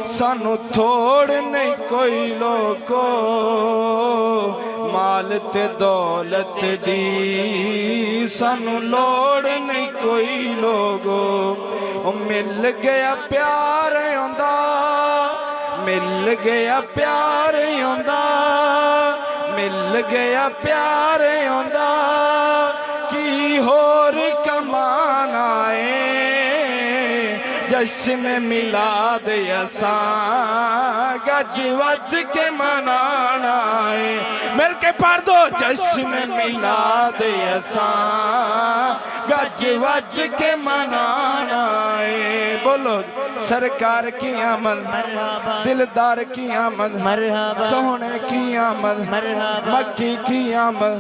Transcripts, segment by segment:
सानू थोड़ नहीं कोई लोगो, माल ते दौलत दी सानू लोड़ नहीं कोई लोगो। ओ मिल गया प्यार आंदा, मिल गया प्यार आंदा, मिल गया प्यार आंदा, की होर कमाना है। जश्न मिलाद असां गज वज के मनाना है। मिल के पढ़ दो, जश्न मिलाद असां गज वज के मनाना है। बोलो सरकार की आमद, दिलदार की आमद, सोहने की आमद, मक्की की आमद,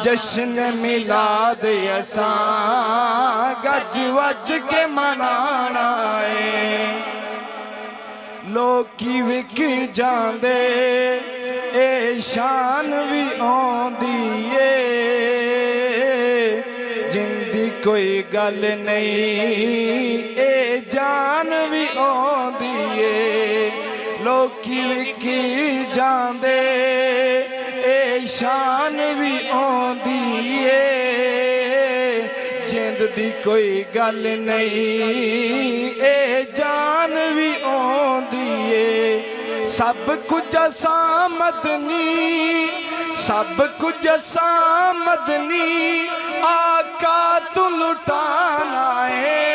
जश्न मिलाद असां गज वज के मनाना है। लोकी विक जांदे ए शान भी आंदी है, जिंदी कोई गल नहीं ए जान भी आंदी है। लोकी विक जांदे ए शान भी आंदी है, जिंद दी कोई गल नहीं ए जान भी आंदी है। सब कुछ असां मदनी, सब कुछ असां मदनी, आका तू लुटाना है।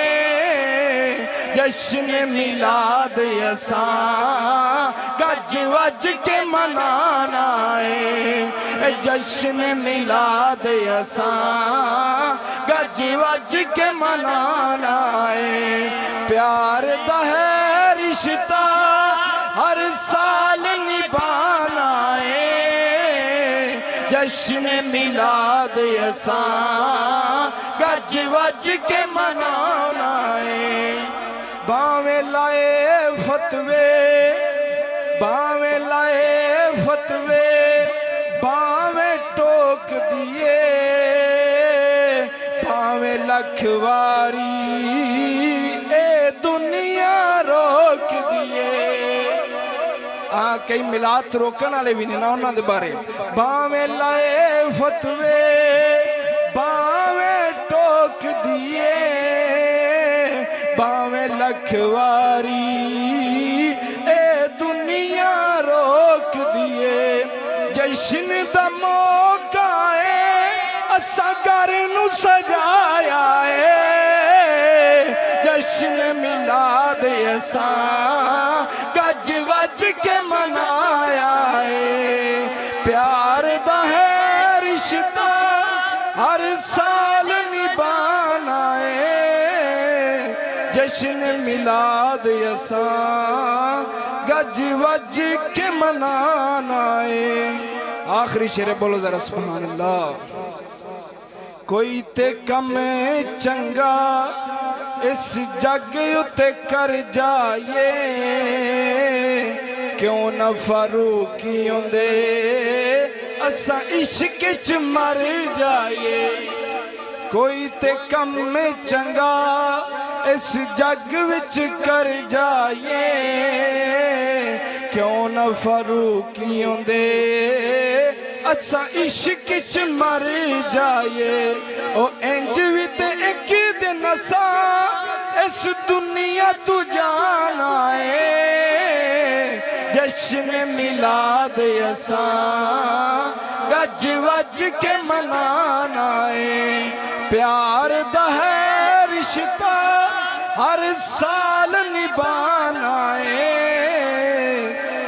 जश्न मिलाद असां गज वज के मनाना है। जश्न मिलाद असां गज वज के मनाना है। प्यार दा है रिश्ता हर साल निभाना है। जश्न मिलाद असां गज वज के मनाना है। बावे लाए फतवे, बावे लाए फतवे, बावे टोक दिए, बावे लखवारी ए दुनिया रोक दिए। कई मिलाद रोकन वाले भी नहीं ना उन्होंने बारे। बावे लाए फतवे, बावे टोक दिए, बावे लखवारी ए दुनिया रोक दिए। जश्न दा मौका है असा घर नू सजाया है। जश्न मिलाद असां गज वज के मनाया है। प्यार दा है रिश्ता हर साल निभाना है। जश्न मिलाद असां गज वज के मनाना है। आखिरी शेर बोलो जरा सुभान अल्लाह। कोई ते कम चंगा इस जग उते कर जाए, क्यों न फारूकी होंदे असा इश्क च मर जाए। कोई ते कम चंगा इस जग विच कर जाए, क्यों न फारूकी होंदे असा इश्क च मर जाए। ओ इंज भी ते एक दिन असा इस दुनिया तू जाना है। जश्न मिलाद असां गज वज के मनाना है। प्यार दा है रिश्ता हर साल निभाना है।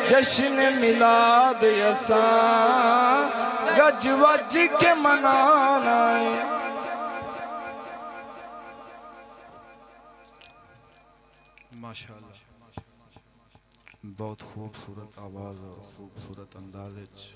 जश्न मिलाद असां गज वज के मनाना है। माशाअल्लाह, बहुत खूबसूरत आवाज़ और खूबसूरत अंदाज़।